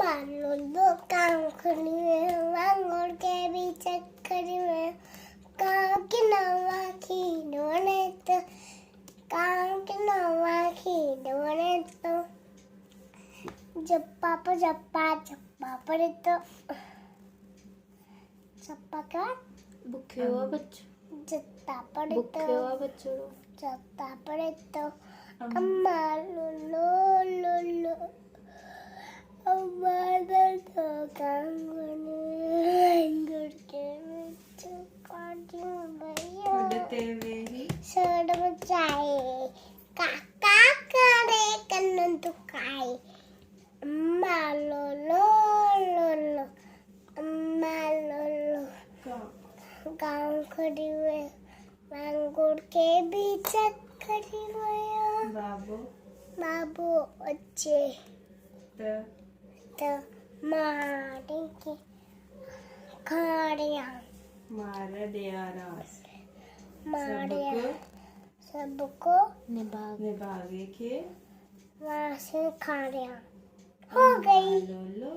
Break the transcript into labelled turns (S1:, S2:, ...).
S1: मारो दो कांखड़ी में वांगुर के भी चक्करी में कांव की नवा खींचने तो कांव की नवा खींचने तो जप्पा पड़े तो जप्पा का
S2: भूखे हुआ बच्चों
S1: जत्ता पड़े
S2: भूखे
S1: तो
S2: हुआ बच्चों
S1: जत्ता पड़े तो अम्मा लो लो लो लो अम्मा तो कांगुर के बीच काटी भैया
S2: उड़ते हुए ही
S1: सड़ मचाए काका करे कन्नन तुकाए अम्मा लो लो लो लो अम्मा लो लो गाँव खड़ी हुए वांगुर के बीच खड़ी हुए बाबू अच्छे तो मारे के खाड़िया
S2: मारा दिया रास
S1: मारिया सबको
S2: निभागे के
S1: वहाँ से खाड़िया हो गई।
S2: लो लो